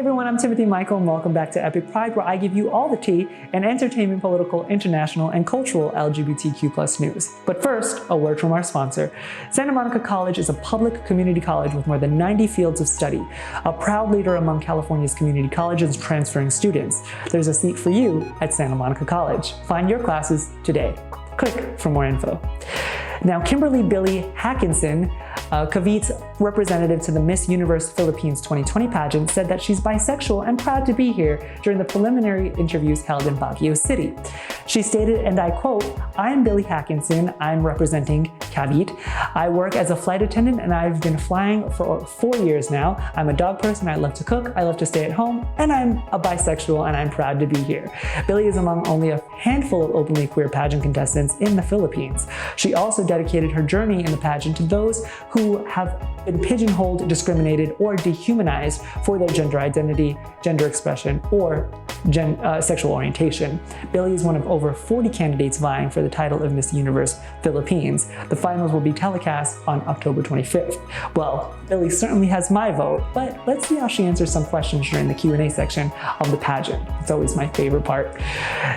everyone, I'm Timothy Michael and welcome back to E.P.I.C Pride, where I give you all the tea in entertainment, political, international, and cultural LGBTQ+ news. But first, a word from our sponsor. Santa Monica College is a public community college with more than 90 fields of study, a proud leader among California's community colleges transferring students. There's a seat for you at Santa Monica College. Find your classes today. Click for more info. Now, Kimberly Billy Hackinson, Cavite's representative to the Miss Universe Philippines 2020 pageant, said that she's bisexual and proud to be here during the preliminary interviews held in Baguio City. She stated, and I quote, "I'm Billy Hackinson, I'm representing Cavite. I work as a flight attendant and I've been flying for 4 years now. I'm a dog person, I love to cook, I love to stay at home, and I'm a bisexual and I'm proud to be here." Billy is among only a handful of openly queer pageant contestants in the Philippines. She also dedicated her journey in the pageant to those who have been pigeonholed, discriminated, or dehumanized for their gender identity, gender expression, or sexual orientation. Billy is one of over 40 candidates vying for the title of Miss Universe Philippines. The finals will be telecast on October 25th. Well, Billy certainly has my vote, but let's see how she answers some questions during the Q&A section of the pageant. It's always my favorite part.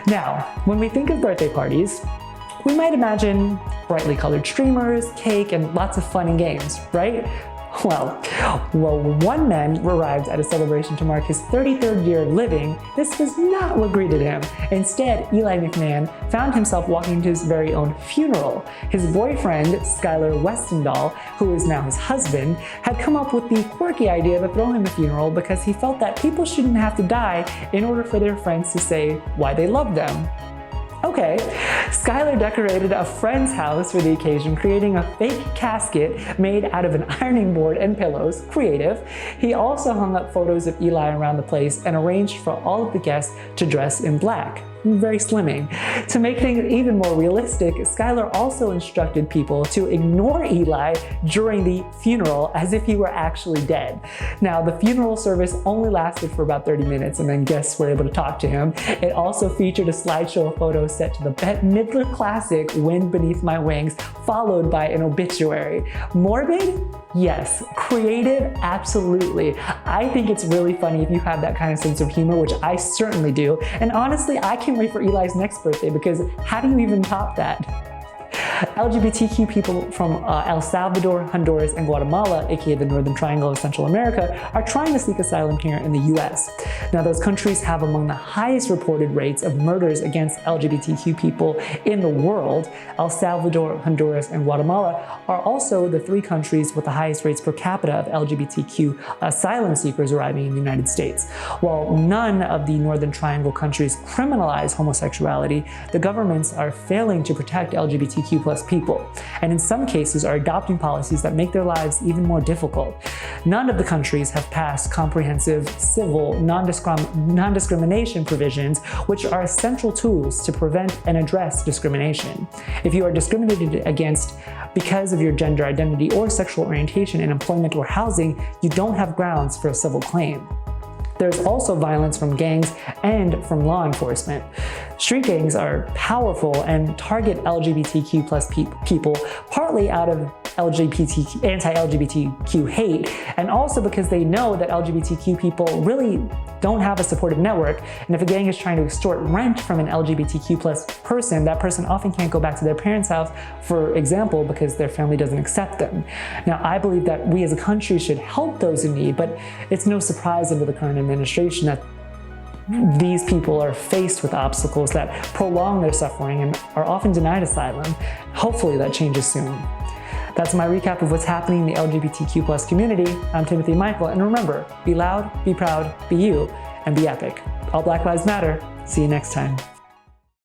Now, when we think of birthday parties, we might imagine brightly colored streamers, cake, and lots of fun and games, right? Well, one man arrived at a celebration to mark his 33rd year of living. This was not what greeted him. Instead, Eli McMahon found himself walking to his very own funeral. His boyfriend, Skylar Westendahl, who is now his husband, had come up with the quirky idea to throw him a funeral because he felt that people shouldn't have to die in order for their friends to say why they love them. Okay, Skylar decorated a friend's house for the occasion, creating a fake casket made out of an ironing board and pillows. Creative. He also hung up photos of Eli around the place and arranged for all of the guests to dress in black. Very slimming. To make things even more realistic, Skylar also instructed people to ignore Eli during the funeral as if he were actually dead. Now, the funeral service only lasted for about 30 minutes and then guests were able to talk to him. It also featured a slideshow of photos set to the Bette Midler classic Wind Beneath My Wings, followed by an obituary. Morbid? Yes. Creative? Absolutely. I think it's really funny if you have that kind of sense of humor, which I certainly do. And honestly, I can't wait for Eli's next birthday because how do you even top that? LGBTQ people from El Salvador, Honduras, and Guatemala, aka the Northern Triangle of Central America, are trying to seek asylum here in the US. Now, those countries have among the highest reported rates of murders against LGBTQ people in the world. El Salvador, Honduras, and Guatemala are also the 3 countries with the highest rates per capita of LGBTQ asylum seekers arriving in the United States. While none of the Northern Triangle countries criminalize homosexuality, the governments are failing to protect LGBTQ+ people, and in some cases are adopting policies that make their lives even more difficult. None of the countries have passed comprehensive civil non-discrimination provisions, which are essential tools to prevent and address discrimination. If you are discriminated against because of your gender identity or sexual orientation in employment or housing, you don't have grounds for a civil claim. There's also violence from gangs and from law enforcement. Street gangs are powerful and target LGBTQ+ people, partly out of anti-LGBTQ hate, and also because they know that LGBTQ people really don't have a supportive network, and if a gang is trying to extort rent from an LGBTQ+ person, that person often can't go back to their parents' house, for example, because their family doesn't accept them. Now, I believe that we as a country should help those in need, but it's no surprise under the current administration that these people are faced with obstacles that prolong their suffering and are often denied asylum. Hopefully that changes soon. That's my recap of what's happening in the LGBTQ+ community. I'm Timothy Michael, and remember, be loud, be proud, be you, and be epic. All Black Lives Matter. See you next time.